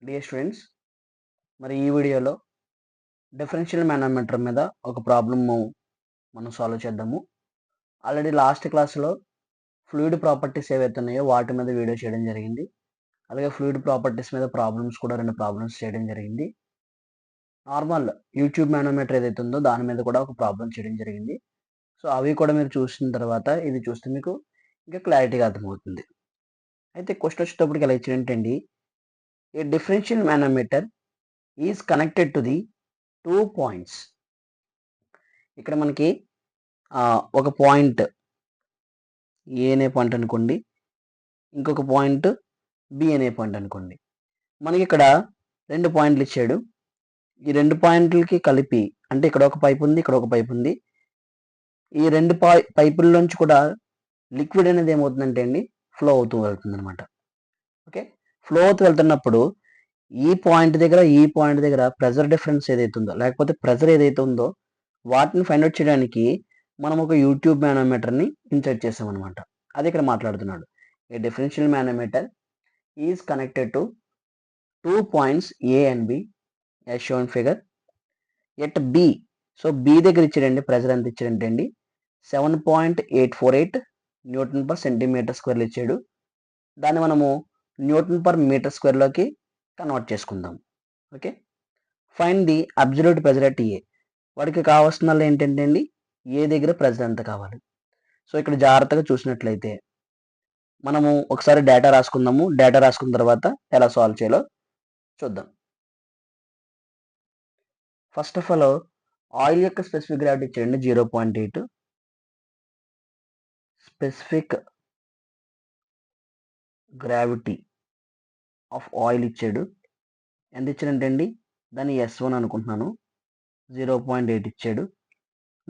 Dear students, మరి ఈ వీడియోలో డిఫరెన్షియల్ మానోమీటర్ మీద ఒక ప్రాబ్లమ్ మనం సాల్వ్ చేద్దాము. ఆల్రెడీ లాస్ట్ క్లాస్లో ఫ్లూయిడ్ ప్రాపర్టీస్ ఏవైతే ఉన్నాయో వాటి మీద వీడియో చేయడం జరిగింది. అలాగే ఫ్లూయిడ్ ప్రాపర్టీస్ మీద ప్రాబ్లమ్స్ కూడా 2 ప్రాబ్లమ్స్ చేయడం జరిగింది. నార్మల్ యూట్యూబ్ మానోమీటర్ ఏదైతే ఉందో దాని మీద కూడా ఒక ప్రాబ్లం చేయడం జరిగింది. సో అవి కూడా మీరు చూసిన తర్వాత ఇది చూస్తే మీకు ఇంకా క్లారిటీగా అర్థమవుతుంది. అయితే క్వశ్చన్ వచ్చేటప్పటికి ఎలా ఇచ్చాడంటే a differential manometer is connected to the 2 points. ఇక్కడ మనకి ఒక పాయింట్ ఏ అనే పాయింట్ అనుకోండి, ఇంకొక పాయింట్ బి అనే పాయింట్ అనుకోండి. మనకి ఇక్కడ 2 పాయింట్లు ఇచ్చాడు. ఈ 2 పాయింట్లకి కలిపి అంటే ఇక్కడ ఒక పైప్ ఉంది, ఇక్కడ ఒక పైప్ ఉంది. ఈ 2 పైపుల్లోంచి కూడా లిక్విడ్ అనేది ఏమవుతుందంటే అండి ఫ్లో అవుతూ వెళ్తుంది అనమాట. ఓకే, ఫ్లో అవుతూ వెళ్తున్నప్పుడు ఈ పాయింట్ దగ్గర ప్రెజర్ డిఫరెన్స్ ఏదైతే ఉందో లేకపోతే ప్రెజర్ ఏదైతే ఉందో వాటిని ఫైండ్ అవుట్ చేయడానికి మనం ఒక యూట్యూబ్ మానోమీటర్ని ఇన్సర్ట్ చేసాం అనమాట. అది ఇక్కడ మాట్లాడుతున్నాడు. A differential manometer is connected to 2 points A and B as shown figure at B. So B దగ్గర ఇచ్చాడండి ప్రెజర్ ఎంత ఇచ్చాడంటే అండి 7.848 న్యూటన్ పర్ సెంటీమీటర్ స్క్వేర్లు ఇచ్చాడు. దాన్ని మనము న్యూటన్ పర్ మీటర్ స్క్వేర్లోకి కన్వర్ట్ చేసుకుందాం. Okay, find the absolute pressure at a. వాడికి కావాల్సిన ఏంటంటే అండి ఏ దగ్గర ప్రెజర్ ఎంత కావాలి. సో ఇక్కడ జాగ్రత్తగా చూసినట్లయితే మనము ఒకసారి డేటా రాసుకుందాము. డేటా రాసుకున్న తర్వాత ఎలా సాల్వ్ చేయాలో చూద్దాం. ఫస్ట్ ఆఫ్ ఆల్ ఆయిల్ యొక్క స్పెసిఫిక్ గ్రావిటీ ఇచ్చేయండి 0.8. స్పెసిఫిక్ గ్రావిటీ ఆఫ్ ఆయిల్ ఇచ్చాడు. ఎంత ఇచ్చాడంటే అండి దాన్ని S1 అనుకుంటున్నాను. 0.8 ఇచ్చాడు.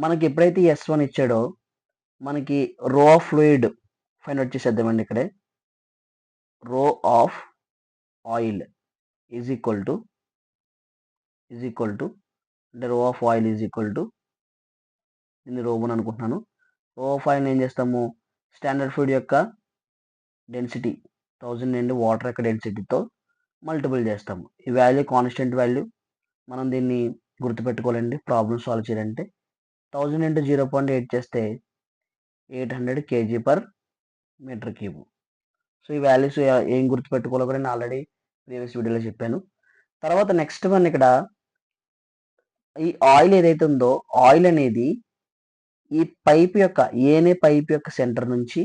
మనకి ఎప్పుడైతే S1 ఇచ్చాడో మనకి రో ఆఫ్ ఫ్లూయిడ్ ఫైండ్ అవుట్ చేసేద్దామండి. ఇక్కడే రో of oil is equal to అంటే రో of oil is equal to దీన్ని రో 1 అనుకుంటున్నాను. రో ఆఫ్ ఆయిల్ ఏం చేస్తాము, స్టాండర్డ్ ఫ్లూయిడ్ యొక్క డెన్సిటీ 1000 నుండి వాటర్ యొక్క డెన్సిటీతో మల్టిపుల్ చేస్తాము. ఈ వాల్యూ కాన్స్టెంట్ వాల్యూ. మనం దీన్ని గుర్తుపెట్టుకోవాలండి ప్రాబ్లమ్ సాల్వ్ చేయాలంటే. 1000 ఇంటూ 0.8 చేస్తే 800 kg per metre cube. So ఈ వాల్యూస్ ఏం గుర్తుపెట్టుకోవాలో కూడా నేను ఆల్రెడీ ప్రీవియస్ వీడియోలో చెప్పాను. తర్వాత నెక్స్ట్ వన్ ఇక్కడ ఈ ఆయిల్ ఏదైతే ఉందో ఆయిల్ అనేది ఈ పైప్ యొక్క ఏనే పైప్ యొక్క సెంటర్ నుంచి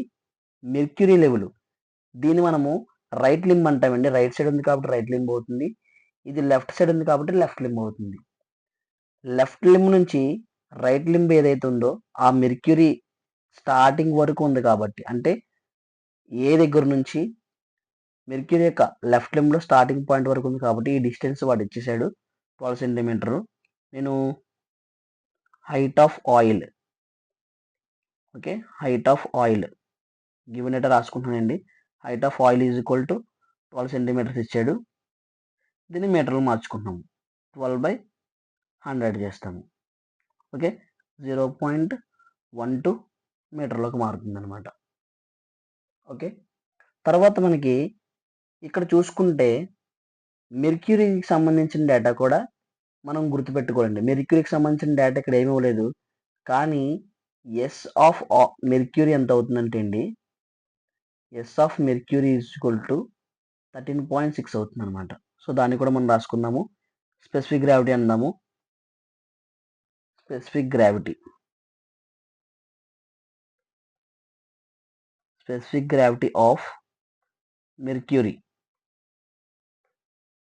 మెర్క్యూరీ లెవెల్, దీన్ని మనము రైట్ లింబ్ అంటామండి. రైట్ సైడ్ ఉంది కాబట్టి రైట్ లింబ్ అవుతుంది. ఇది లెఫ్ట్ సైడ్ ఉంది కాబట్టి లెఫ్ట్ లింబ్ అవుతుంది. లెఫ్ట్ లింబ్ నుంచి రైట్ లింబ్ ఏదైతే ఉందో ఆ మెర్క్యూరీ స్టార్టింగ్ వరకు ఉంది కాబట్టి అంటే ఏ దగ్గర నుంచి మెర్క్యూరీ యొక్క లెఫ్ట్ లింబ్లో స్టార్టింగ్ పాయింట్ వరకు ఉంది కాబట్టి ఈ డిస్టెన్స్ వాడు ఇచ్చేసాడు 12 సెంటీమీటర్. నేను height of oil, okay, height of oil given ఎట రాసుకుంటున్నానండి. Height of oil is equal to 12 centimetres ఇచ్చాడు. దీన్ని మీటర్లు మార్చుకుంటున్నాము. 12/100 చేస్తాము. ఓకే, 0.12 మీటర్లోకి మారుతుంది అనమాట. ఓకే, తర్వాత మనకి ఇక్కడ చూసుకుంటే మెర్క్యూరీకి సంబంధించిన డేటా కూడా మనం గుర్తుపెట్టుకోవాలండి. మెర్క్యూరీకి సంబంధించిన డేటా ఇక్కడ ఏమీ ఇవ్వలేదు, కానీ ఎస్ ఆఫ్ మెర్క్యూరీ ఎంత అవుతుందంటే అండి S of mercury is equal to 13.6 అవుతుంది అనమాట. సో దాన్ని కూడా మనం రాసుకుందాము. స్పెసిఫిక్ గ్రావిటీ అందాము. Specific gravity of mercury.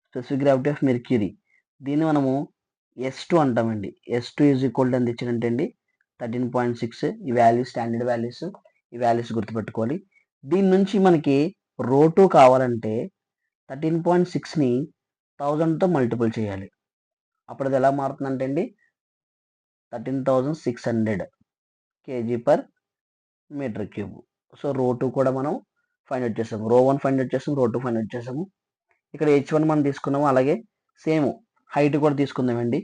Specific gravity of mercury దీన్ని మనము S2 అంటామండి. S2 ఈజ్ ఈక్వల్ టు ఎంత ఇచ్చాడంటే అండి 13.6. ఈ వాల్యూస్ స్టాండర్డ్ వాల్యూస్, ఈ వాల్యూస్ గుర్తుపెట్టుకోవాలి. దీని నుంచి మనకి రో 2 కావాలంటే 13.6ని 1000తో మల్టిపుల్ చేయాలి. అప్పుడు అది ఎలా మారుతుందంటే అండి 13,600 kg per metre cube. So rho 2 కూడా మనం ఫైండ్ అవుట్ చేసాము. రో 1 ఫైండ్ అవుట్ చేసాము, రో 2 ఫైండ్ అవుట్ చేసాము. ఇక్కడ H1 మనం తీసుకున్నాము. అలాగే సేమ్ హైట్ కూడా తీసుకుందామండి.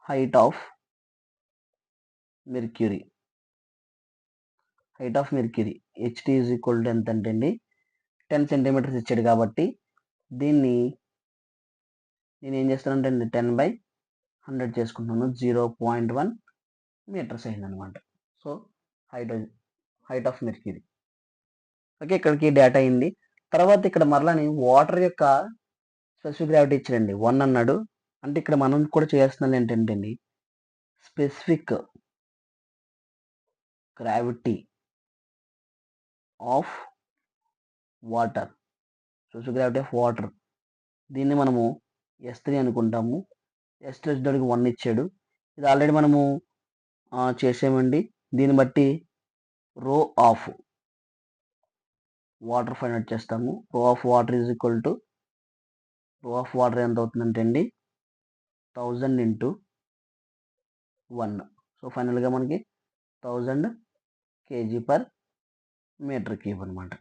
Height of mercury HT is equal to ఎంత అంటే అండి 10 సెంటీమీటర్స్ ఇచ్చాడు కాబట్టి దీన్ని నేనేం చేస్తానంటే 10/100 చేసుకుంటున్నాను. 0.1 మీటర్స్ అయిందనమాట. So height of mercury. Okay, ఇక్కడికి డేటా అయింది. తర్వాత ఇక్కడ మరలాని వాటర్ యొక్క స్పెసిఫిక్ గ్రావిటీ ఇచ్చాడండి 1 అన్నాడు. అంటే ఇక్కడ మనం కూడా చేస్తున్నది ఏంటంటే అండి, specific gravity of water, specific gravity of water, దీన్ని మనము S3 అనుకుంటాము. S3 వచ్చేటప్పటికి 1 ఇచ్చాడు. ఇది ఆల్రెడీ మనము చేసామండి. దీన్ని బట్టి రో ఆఫ్ వాటర్ ఫైండ్ అవుట్ చేస్తాము. రో of water is equal to, రో ఆఫ్ వాటర్ ఎంత అవుతుందంటే అండి 1000 ఇంటూ 1. సో ఫైనల్గా మనకి 1000 kg/m³ అనమాట.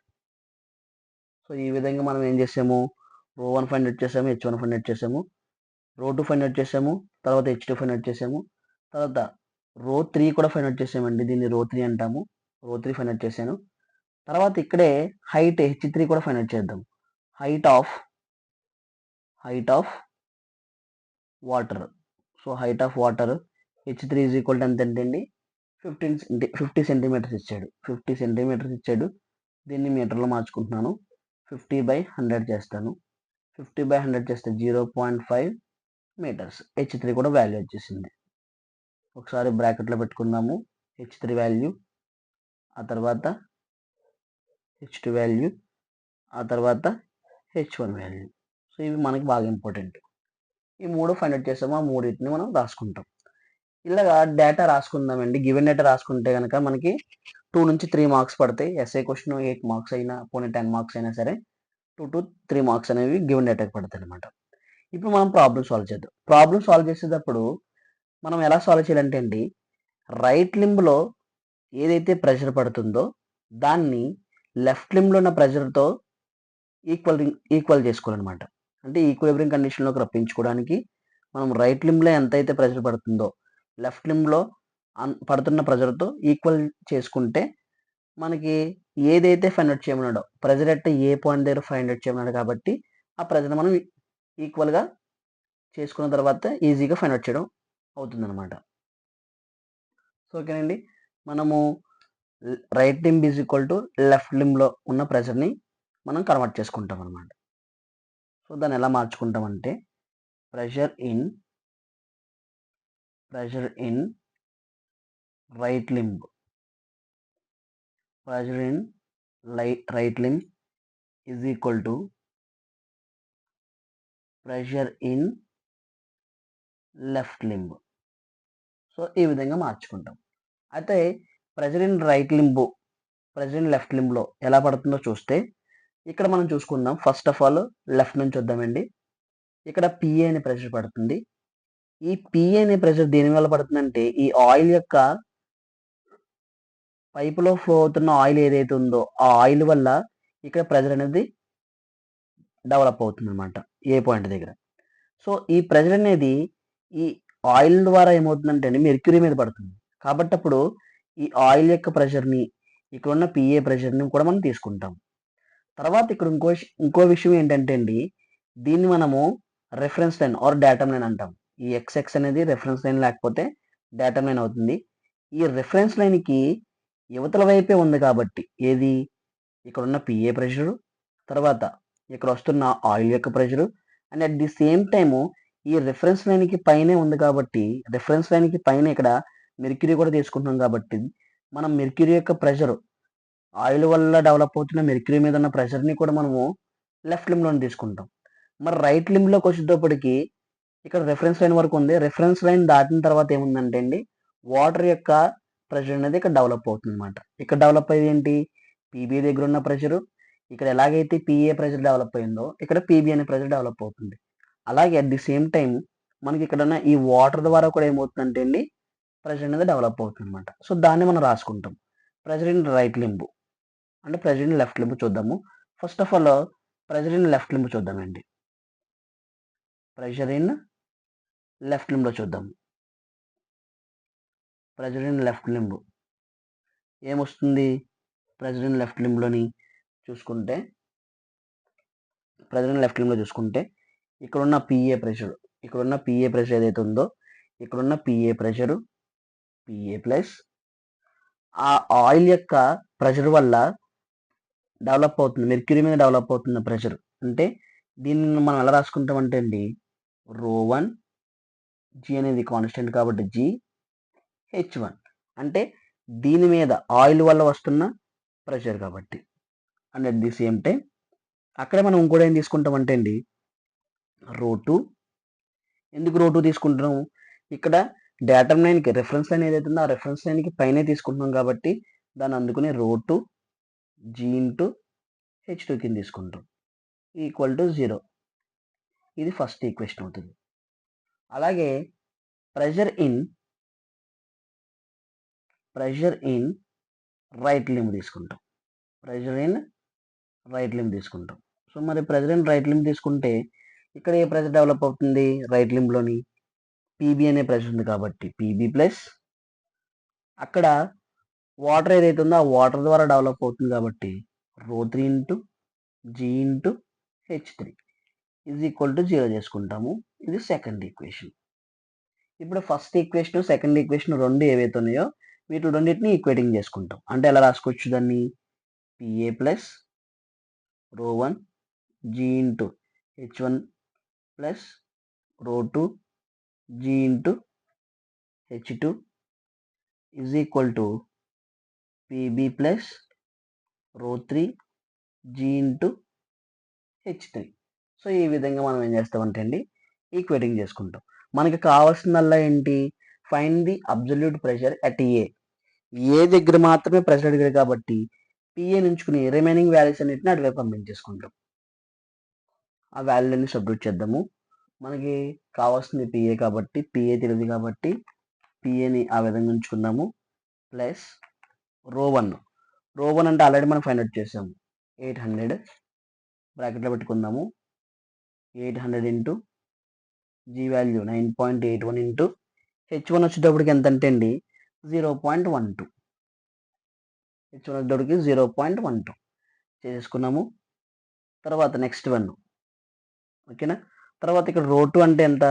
సో ఈ విధంగా మనం ఏం చేసాము, రో 1 ఫైండ్ అవుట్ చేసాము, H1 ఫైండ్ అవుట్ చేసాము, రో 2 ఫైండ్ అవుట్ చేసాము, తర్వాత H2 ఫైండ్ అవుట్ చేసాము, తర్వాత రో 3 కూడా ఫైండ్ అవుట్ చేసామండి. దీన్ని రో 3 అంటాము. రో 3 ఫైండ్ అవుట్ చేశాను. తర్వాత ఇక్కడే హైట్ H3 కూడా ఫైండ్ అవుట్ చేద్దాం. Height of water. So height of water H3 is equal to ఎంత అండి 50 సెంటీమీటర్స్ ఇచ్చాడు. 50 సెంటీమీటర్స్ ఇచ్చాడు. దీన్ని మీటర్లో మార్చుకుంటున్నాను. 50/100 చేస్తాను. 50/100 చేస్తే 0.5 మీటర్స్. H3 కూడా వాల్యూ వచ్చేసింది. ఒకసారి బ్రాకెట్లో పెట్టుకుందాము. H3 వాల్యూ, ఆ తర్వాత H2 వాల్యూ, ఆ తర్వాత H1 వాల్యూ. సో ఇవి మనకి బాగా ఇంపార్టెంట్. ఈ 3 ఫైండ్ అవుట్ చేసాము. ఆ మూడింటిని మనం రాసుకుంటాం. ఇలాగా డేటా రాసుకుందామండి. గివెన్ డేటా రాసుకుంటే కనుక మనకి 2 నుంచి 3 మార్క్స్ పడతాయి. ఎస్ఐ క్వశ్చన్ 8 మార్క్స్ అయినా, పోనీ 10 మార్క్స్ అయినా సరే 2 to 3 మార్క్స్ అనేవి గివెన్ డేటాకి పడతాయి అనమాట. ఇప్పుడు మనం ప్రాబ్లమ్ సాల్వ్ చేద్దాం. ప్రాబ్లమ్ సాల్వ్ చేసేటప్పుడు మనం ఎలా సాల్వ్ చేయాలంటే అండి, రైట్ లింబ్లో ఏదైతే ప్రెషర్ పడుతుందో దాన్ని లెఫ్ట్ లింబ్లో ఉన్న ప్రెషర్తో ఈక్వల్ చేసుకోవాలన్నమాట. అంటే ఈక్విలిబ్రియం కండిషన్లోకి రప్పించుకోవడానికి మనం రైట్ లింబ్లో ఎంతైతే ప్రెషర్ పడుతుందో లెఫ్ట్ లింబ్లో పడుతున్న ప్రెషర్తో ఈక్వల్ చేసుకుంటే మనకి ఏదైతే ఫైండ్ అవుట్ చేయమన్నాడో, ప్రెషర్ అట్ ఏ పాయింట్ దగ్గర ఫైండ్ అవుట్ చేయమన్నాడు కాబట్టి ఆ ప్రెషర్ మనం ఈక్వల్గా చేసుకున్న తర్వాత ఈజీగా ఫైండ్ అవుట్ చేయడం అవుతుందన్నమాట. సో ఓకేనండి, మనము right limb is equal to left లింబ్లో ఉన్న ప్రెషర్ని మనం కన్వర్ట్ చేసుకుంటాం అనమాట. సో దాన్ని ఎలా మార్చుకుంటామంటే pressure in right limb, pressure in right limb is equal to pressure in left limb. So ఈ విధంగా మార్చుకుంటాం. అయితే pressure in right limb, pressure in left లింబ్లో ఎలా పడుతుందో చూస్తే ఇక్కడ మనం చూసుకుందాం. ఫస్ట్ ఆఫ్ ఆల్ లెఫ్ట్ నుంచి వద్దామండి. ఇక్కడ పిఏ అనే ప్రెషర్ పడుతుంది. ఈ పిఏ అనే ప్రెషర్ దేని వల్ల పడుతుందంటే ఈ ఆయిల్ యొక్క పైపులో ఫ్లో అవుతున్న ఆయిల్ ఏదైతే ఉందో ఆ ఆయిల్ వల్ల ఇక్కడ ప్రెషర్ అనేది డెవలప్ అవుతుంది అనమాట ఏ పాయింట్ దగ్గర. సో ఈ ప్రెషర్ అనేది ఈ ఆయిల్ ద్వారా ఏమవుతుందంటే మెర్క్యూరీ మీద పడుతుంది. కాబట్టి అప్పుడు ఈ ఆయిల్ యొక్క ప్రెషర్ని, ఇక్కడ ఉన్న పిఏ ప్రెషర్ని కూడా మనం తీసుకుంటాం. తర్వాత ఇక్కడ ఇంకో విషయం ఏంటంటే అండి, దీన్ని మనము reference line or datum line అంటాం. ఈ ఎక్స్ఎక్స్ అనేది రెఫరెన్స్ లైన్ లేకపోతే డేటమ్ లైన్ అవుతుంది. ఈ రెఫరెన్స్ లైన్కి యువతల వైపే ఉంది కాబట్టి ఏది, ఇక్కడ ఉన్న పిఏ ప్రెషరు, తర్వాత ఇక్కడ వస్తున్న ఆయిల్ యొక్క pressure, and at the same time ఈ రెఫరెన్స్ లైన్కి పైనే ఉంది కాబట్టి రెఫరెన్స్ లైన్కి పైన ఇక్కడ మెర్క్యూరీ కూడా తీసుకుంటున్నాం కాబట్టి మనం మెర్క్యూరీ యొక్క ప్రెషరు, ఆయిల్ వల్ల డెవలప్ అవుతున్న మెర్క్యూరీ మీద ఉన్న ప్రెషర్ని కూడా మనము లెఫ్ట్ లింబ్లో తీసుకుంటాం. మరి రైట్ లింబ్లోకి వచ్చేటప్పటికి ఇక్కడ రెఫరెన్స్ లైన్ వరకు ఉంది. రెఫరెన్స్ లైన్ దాటిన తర్వాత ఏముందంటే అండి, వాటర్ యొక్క ప్రెషర్ అనేది ఇక్కడ డెవలప్ అవుతుంది అనమాట. ఇక్కడ డెవలప్ అయ్యేది ఏంటి, పీబీ దగ్గర ఉన్న ప్రెషరు, ఇక్కడ ఎలాగైతే పిఏ ప్రెషర్ డెవలప్ అయిందో ఇక్కడ పీబీ అనే ప్రెషర్ డెవలప్ అవుతుంది. అలాగే అట్ ది సేమ్ టైం మనకి ఇక్కడ ఉన్న ఈ వాటర్ ద్వారా కూడా ఏమవుతుందంటే అండి ప్రెషర్ అనేది డెవలప్ అవుతుంది అనమాట. సో దాన్ని మనం రాసుకుంటాం. ప్రెషర్ ఇన్ రైట్ లింబ్ అంటే ప్రెషర్ ఇన్ లెఫ్ట్ లింబ్ చూద్దాము. First of all pressure in left limb చూద్దామండి. ప్రెషర్ ఇన్ లెఫ్ట్ లింబ్లో చూద్దాం. ప్రెషర్ ఇన్ లెఫ్ట్ లింబ్ ఏమొస్తుంది, ప్రెషర్ ఇన్ లెఫ్ట్ లింబ్లోని చూసుకుంటే ప్రెజర్ ఇన్ లెఫ్ట్ లింబ్లో చూసుకుంటే ఇక్కడున్న పిఏ ప్రెషర్ ఏదైతే ఉందో ఇక్కడున్న పిఏ ప్రెషరు పిఏ ప్లస్ ఆ ఆయిల్ యొక్క ప్రెషర్ వల్ల డెవలప్ అవుతుంది, మెర్క్యూరీ మీద డెవలప్ అవుతున్న ప్రెషర్. అంటే దీన్ని మనం ఎలా రాసుకుంటామంటే అండి, ρ1 జీ అనేది కాన్స్టెంట్ కాబట్టి జీ H1 అంటే దీని మీద ఆయిల్ వల్ల వస్తున్న ప్రెషర్ కాబట్టి. And at the same time అక్కడే మనం ఇంకోటి ఏం తీసుకుంటామంటే అండి, ρ2. ఎందుకు ρ2 తీసుకుంటున్నాము, ఇక్కడ డేటమ్ లైన్కి రెఫరెన్స్ లైన్ ఏదైతే ఉందో ఆ రెఫరెన్స్ లైన్కి పైనే తీసుకుంటున్నాం కాబట్టి దాన్ని అందుకుని ρ2 జీ ఇంటూ H2 కింద తీసుకుంటాం ఈక్వల్ టు 0. ఇది ఫస్ట్ ఈక్వేషన్ అవుతుంది. అలాగే ప్రెషర్ ఇన్ రైట్ లింబ్ తీసుకుంటాం. సో మరి ప్రెషర్ ఇన్ రైట్ లింబ్ తీసుకుంటే ఇక్కడ ఏ ప్రెషర్ డెవలప్ అవుతుంది, రైట్ లింబ్లోని పీబీ అనే ప్రెషర్ ఉంది కాబట్టి పీబీ ప్లస్ అక్కడ వాటర్ ఏదైతే ఉందో ఆ వాటర్ ద్వారా డెవలప్ అవుతుంది కాబట్టి ρ3 into g into H3 is equal to 0 చేసుకుంటాము. ఇది సెకండ్ ఈక్వేషన్. ఇప్పుడు ఫస్ట్ ఈక్వేషన్ సెకండ్ ఈక్వేషన్ రెండు ఏవైతే ఉన్నాయో వీటి రెండింటిని ఈక్వేటింగ్ చేసుకుంటాం. అంటే ఎలా రాసుకోవచ్చు దాన్ని, PA plus ρ1 g into H1 plus ρ2 g into H2 is equal to PB plus ρ3 g into H3. So ఈ విధంగా మనం ఏం చేస్తామంటే అండి, ఈక్వేటింగ్ చేసుకుంటాం. మనకి కావాల్సిందల్లా ఏంటి, find the absolute pressure at ఏ దగ్గర మాత్రమే ప్రెషర్ అడిగారు కాబట్టి పిఏ నుంచుకుని రిమైనింగ్ వాల్యూస్ అన్నింటిని అటువైపు పంపించేసుకుంటాం. ఆ వాల్యూని సబ్స్టిట్యూట్ చేద్దాము. మనకి కావాల్సింది పిఏ కాబట్టి పిఏ తెలియదు కాబట్టి పిఏని ఆ విధంగా ఉంచుకుందాము. ప్లస్ ρ1 అంటే ఆల్రెడీ మనం ఫైండ్ అవుట్ చేసాము, 800 బ్రాకెట్లో పెట్టుకుందాము. 800 into G value 9.81 into H1 వచ్చేటప్పటికి ఎంత అంటే అండి 0.12. H1 వచ్చేటప్పటికి 0.12 చేసుకున్నాము. తర్వాత నెక్స్ట్ వన్, ఓకేనా. తర్వాత ఇక్కడ ρ2 అంటే ఎంత,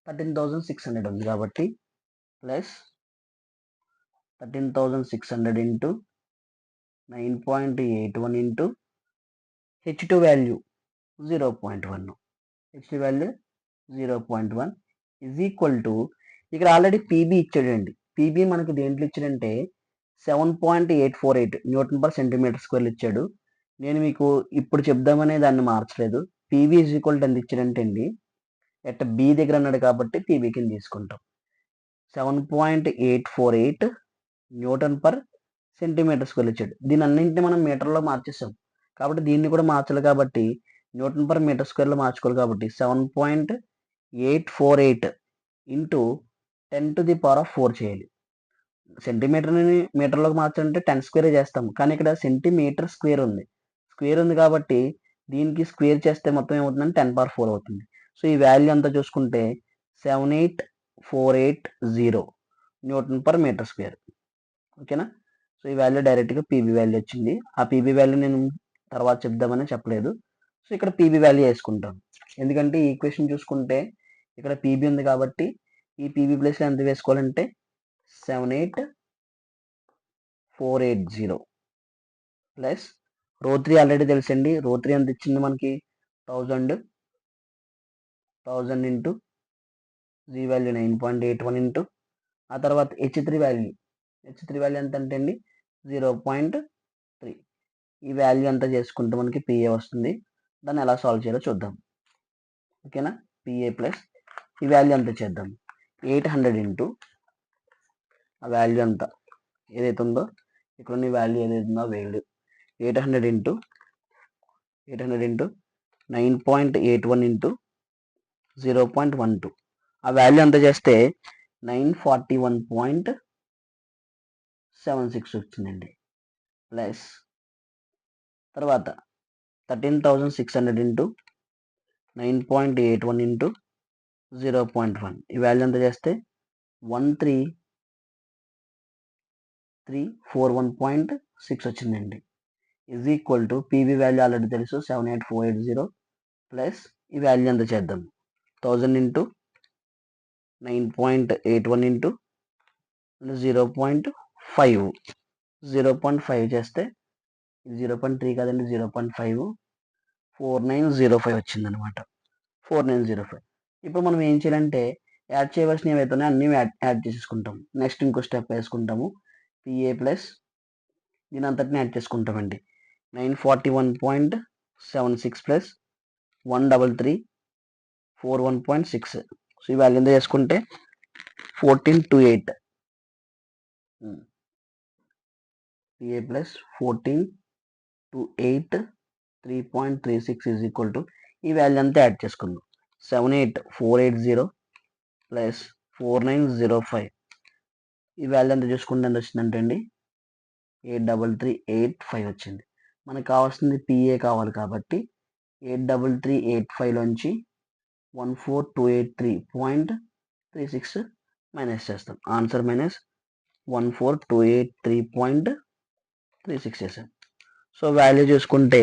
13,600 ఉంది కాబట్టి plus 13,600 into 9.81 into H2 value 0.1. H2 value 0.1 is equal to ఇక్కడ ఆల్రెడీ పీబీ ఇచ్చాడండి. పీబీ మనకి దేంట్లో ఇచ్చాడంటే 7.848 న్యూటన్ పర్ సెంటీమీటర్ స్క్వేర్ ఇచ్చాడు. నేను మీకు ఇప్పుడు చెప్దామనే దాన్ని మార్చలేదు. పీబీ ఈజ్ ఈక్వల్ టు ఎంత ఇచ్చాడంటే అండి, ఎట్ బి దగ్గర అన్నాడు కాబట్టి పీబీ కింద తీసుకుంటాం. 7.848 న్యూటన్ పర్ సెంటీమీటర్ స్క్వేర్ ఇచ్చాడు. దీని అన్నింటినీ మనం మీటర్లో మార్చేసాం కాబట్టి దీన్ని కూడా మార్చాలి కాబట్టి న్యూటన్ పర్ మీటర్ స్క్వేర్లో మార్చుకోవాలి కాబట్టి 7.848 ఇంటూ 10⁴ చేయాలి. సెంటీమీటర్ని మీటర్లోకి మార్చాలంటే 10 స్క్వేర్ చేస్తాం, కానీ ఇక్కడ సెంటీమీటర్ స్క్వేర్ ఉంది కాబట్టి దీనికి స్క్వేర్ చేస్తే మొత్తం ఏమవుతుందంటే 10⁴ అవుతుంది. సో ఈ వాల్యూ అంతా చూసుకుంటే 78480 న్యూటన్ పర్ మీటర్ స్క్వేర్. ఓకేనా. సో ఈ వాల్యూ డైరెక్ట్గా పీబీ వాల్యూ వచ్చింది. ఆ పీబీ వాల్యూ నేను తర్వాత చెప్దామని చెప్పలేదు. సో ఇక్కడ పీబీ వాల్యూ వేసుకుంటాం, ఎందుకంటే ఈ ఈక్వేషన్ చూసుకుంటే ఇక్కడ పీబీ ఉంది కాబట్టి ఈ పీబీ ప్లేస్లో ఎంత వేసుకోవాలంటే 78480 ప్లస్ ρ3 ఆల్రెడీ తెలుసండి. ρ3 ఎంత ఇచ్చింది మనకి 1000 ఇంటూ జీ వాల్యూ 9.81 ఇంటూ ఆ తర్వాత H3 వాల్యూ ఎంత అంటే అండి 0.3. ఈ వాల్యూ అంతా చేసుకుంటే మనకి పిఏ వస్తుంది. దాన్ని ఎలా సాల్వ్ చేయాలో చూద్దాం. ఓకేనా. పిఏ ప్లస్ ఈ వాల్యూ అంతా చేద్దాం. 800 ఇంటూ ఆ వాల్యూ అంతా ఏదైతే ఉందో ఇక్కడ ఉన్న వాల్యూ ఏదైతే ఉందో వేల్యూ 800 ఇంటూ 9.81 ఇంటూ 0.12 ఆ వాల్యూ అంతా చేస్తే 941.76 వచ్చిందండి. ప్లస్ తర్వాత 13,600 ఇంటూ 9.81 ఇంటూ 0.1 ఈ వాల్యూ అంతా చేస్తే 13341.6 వచ్చిందండి. Is equal to PB value already తెలుసు 78480 ప్లస్ ఈ వాల్యూ ఎంత చేద్దాం 1000 ఇంటూ 9.81 ఇంటూ 0.5 0.5 చేస్తే 0.3 కాదండి 0.5 4905 వచ్చిందనమాట 4905. ఇప్పుడు మనం ఏం చేయాలంటే యాడ్ చేయవలసినవి ఏవైతే అన్నీ యాడ్ చేసేసుకుంటాం. నెక్స్ట్ ఇంకో స్టెప్ వేసుకుంటాము పిఏ ప్లస్ దీని అంతటిని యాడ్ చేసుకుంటామండి 941.76 ప్లస్ 13341.6. సో ఈ వాల్యూ ఎంత చేసుకుంటే 1428 PA plus 1428 3.36 is equal to ఈ వాల్యూ అంతా యాడ్ చేసుకుందాం 78480 ప్లస్ 4905 ఈ వాల్యూ అంతా చూసుకుంటే ఎంత వచ్చిందంటే అండి 83385 వచ్చింది. మనకు కావాల్సింది పిఏ కావాలి కాబట్టి 83385 లోంచి 14283.36 మైనస్ చేస్తాం. ఆన్సర్ మైనస్ 14283.36 చేసాం. సో వాల్యూ చూసుకుంటే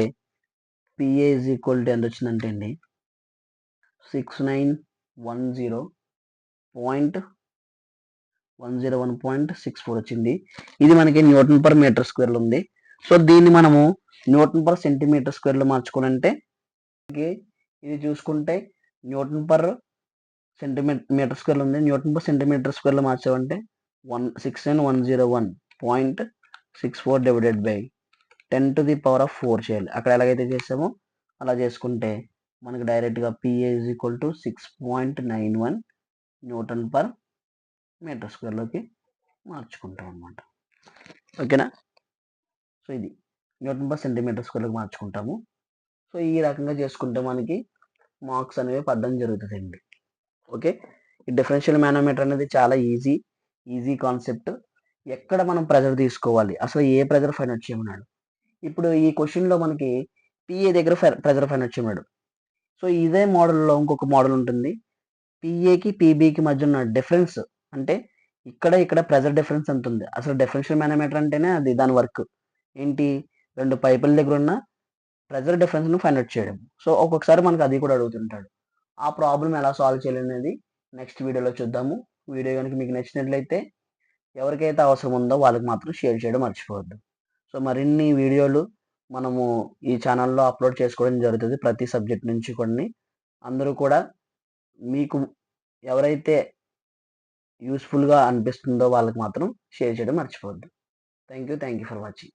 పిఏ ఈజ్ ఈక్వల్ టు ఎంత వచ్చిందంటే అండి 6910.101.64 వచ్చింది. ఇది మనకి న్యూటన్ పర్ మీటర్ స్క్వేర్లో ఉంది. సో దీన్ని మనము న్యూటన్ పర్ సెంటీమీటర్ స్క్వేర్లో మార్చుకోవాలంటే ఇది చూసుకుంటే న్యూటన్ పర్ మీటర్ స్క్వేర్లో ఉంది. న్యూటన్ పర్ సెంటీమీటర్ స్క్వేర్లో మార్చామంటే 169,101.64 డివైడెడ్ బై 10⁴ చేయాలి. అక్కడ ఎలాగైతే చేసామో అలా చేసుకుంటే మనకి డైరెక్ట్గా PA is equal to 6.91 newton per metre స్క్వేర్లోకి మార్చుకుంటాం అన్నమాట. ఓకేనా? సో ఇది న్యూటన్ పర్ సెంటీమీటర్ స్క్వేర్లోకి మార్చుకుంటాము. సో ఈ రకంగా చేసుకుంటే మనకి మార్క్స్ అనేవి పడడం జరుగుతుందండి. ఓకే, ఈ డిఫరెన్షియల్ మానోమీటర్ అనేది చాలా ఈజీ కాన్సెప్ట్. ఎక్కడ మనం ప్రెజర్ తీసుకోవాలి, అసలు ఏ ప్రెజర్ ఫైండ్ అవుట్ చేయమన్నాడు. ఇప్పుడు ఈ క్వశ్చన్లో మనకి పిఏ దగ్గర ప్రెజర్ ఫైండ్ అవుట్ చేయమన్నాడు. సో ఇదే మోడల్లో ఇంకొక మోడల్ ఉంటుంది. పిఏకి పీబీకి మధ్య ఉన్న డిఫరెన్స్ అంటే ఇక్కడ ప్రెజర్ డిఫరెన్స్ ఎంత ఉంది. అసలు డిఫరెన్షియల్ మానోమీటర్ అంటేనే అది దాని వర్క్ ఏంటి, రెండు పైపుల దగ్గర ఉన్న ప్రెజర్ డిఫరెన్స్ను ఫైండ్ అవుట్ చేయడం. సో ఒక్కొక్కసారి మనకు అది కూడా అడుగుతుంటాడు. ఆ ప్రాబ్లం ఎలా సాల్వ్ చేయాలి అనేది నెక్స్ట్ వీడియోలో చూద్దాము. వీడియో కనుక మీకు నచ్చినట్లయితే ఎవరికైతే అవసరం ఉందో వాళ్ళకి మాత్రం షేర్ చేయడం మర్చిపోవద్దు. సో మరిన్ని వీడియోలు మనము ఈ ఛానల్లో అప్లోడ్ చేసుకోవడం జరుగుతుంది ప్రతి సబ్జెక్ట్ నుంచి కొన్ని. అందరూ కూడా మీకు ఎవరైతే యూస్ఫుల్గా అనిపిస్తుందో వాళ్ళకి మాత్రం షేర్ చేయడం మర్చిపోవద్దు. Thank you for watching.